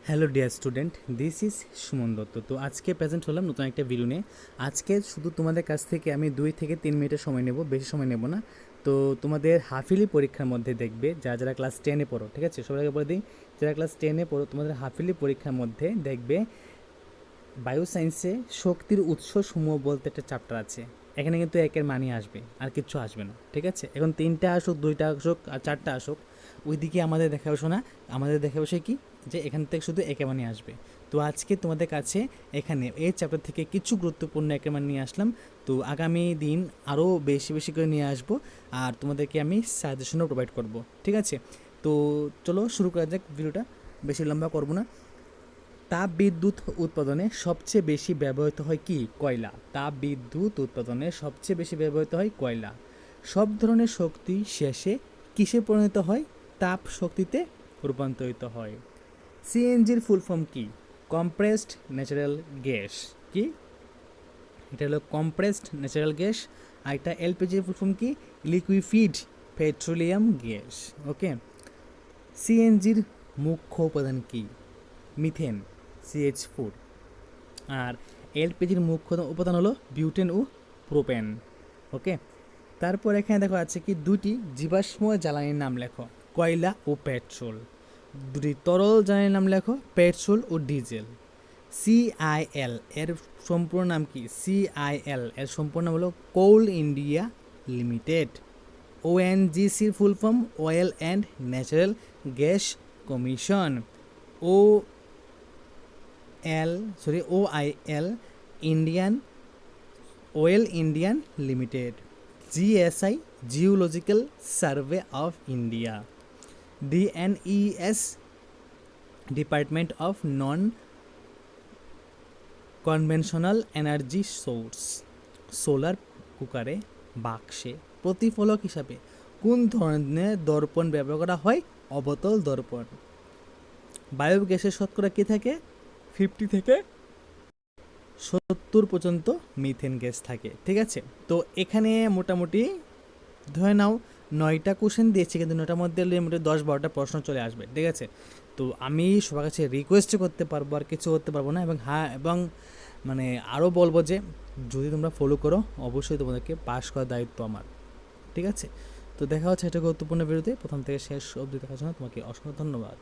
Hello dear student, this is Suman Dutta. তো আজকে present হলাম নতুন একটা ভিডিও নিয়ে। আজকে শুধু তোমাদের কাছ থেকে আমি 2 থেকে 3 মিনিটের সময় নেব, বেশি সময় নেব না। তো তোমাদের হাফিলি পরীক্ষার মধ্যে দেখবে যারা যারা ক্লাস 10-এ পড়ো, ঠিক আছে, সবাইকে বলে দিই, যারা ক্লাস 10-এ পড়ো তোমাদের হাফিলি পরীক্ষার মধ্যে দেখবে বায়োসায়েন্সে শক্তির উৎসসমূহ বলতে একটা চ্যাপ্টার আছে। এখানে কিন্তু একের মানই আসবে, আর কিচ্ছু আসবে না, ঠিক আছে। এখন 3টা আসুক, 2টা আসুক, আর 4টা আসুক, ওইদিকে আমাদের দেখা বসো না। আমাদের দেখা বসে কি, যে এখান থেকে শুধু একের মানই আসবে। তো আজকে তোমাদের কাছে এখানে এই চ্যাপ্টার থেকে কিছু গুরুত্বপূর্ণ একের মান নিয়ে আসলাম। তো আগামী দিন আরও বেশি বেশি করে নিয়ে আসবো, আর তোমাদেরকে আমি সাজেশনও প্রোভাইড করব, ঠিক আছে। তো চলো শুরু করা যাক ভিডিওটা, বেশি লম্বা করব না। তাপবিদ্যুৎ উৎপাদনে সবচেয়ে বেশি ব্যবহৃত হয় কি? কয়লা। তাপবিদ্যুৎ উৎপাদনে সবচেয়ে বেশি ব্যবহৃত হয় কয়লা। সব ধরনের শক্তি শেষে কিসে পরিণত হয়? তাপ শক্তিতে রূপান্তরিত হয়। সিএনজির ফুল ফর্ম কি? Compressed natural gas. কি? এটা হলো কম্প্রেসড ন্যাচারাল গ্যাস। আর এটা এলপিজির ফুল ফর্ম কি? লিকুইফিড পেট্রোলিয়াম গ্যাস। ওকে। সিএনজির মুখ্য উপাদান কি? Methane, CH4। আর এলপিজির মুখ্য উপাদান হলো বিউটেন ও প্রোপেন। ওকে। তারপর এখানে দেখো আছে কি, দুটি জীবাশ্ম জ্বালানির নাম লেখো। কয়লা ও পেট্রোল। দুটি তরল জ্বালানির নাম লেখো, পেট্রোল ও ডিজেল। CIL এর সম্পূর্ণ নাম কি? CIL এর সম্পূর্ণ নাম হলো কোল ইন্ডিয়া লিমিটেড। ONGCর full form oil and natural gas commission. ও OIL Indian oil Indian limited. GSI geological survey of India. DNES department of non conventional energy source. Solar কুকারে, বাক্সে প্রতিফলক হিসাবে কোন ধরনের দর্পণ ব্যবহার করা হয়? অবতল দর্পণ। বায়োগ্যাসের শতকরা কী থাকে? 50 থেকে 70 পর্যন্ত মিথেন গ্যাস থাকে, ঠিক আছে। তো এখানে মোটামুটি ধরে নাও 9টা কোশ্চেন দিয়েছি, কিন্তু 9টার মধ্যে 10-12টা প্রশ্ন চলে আসবে, ঠিক আছে। তো আমি সবার কাছে রিকোয়েস্ট করতে পারবো, আর কিছু করতে পারবো না। এবং হ্যাঁ, এবং মানে আরও বলবো যে যদি তোমরা ফলো করো, অবশ্যই তোমাদেরকে পাস করার দায়িত্ব আমার, ঠিক আছে। তো দেখা হচ্ছে একটা গুরুত্বপূর্ণ ভিডিওতে, প্রথম থেকে শেষ অবধি দেখার জন্য তোমাকে অসংখ্য ধন্যবাদ।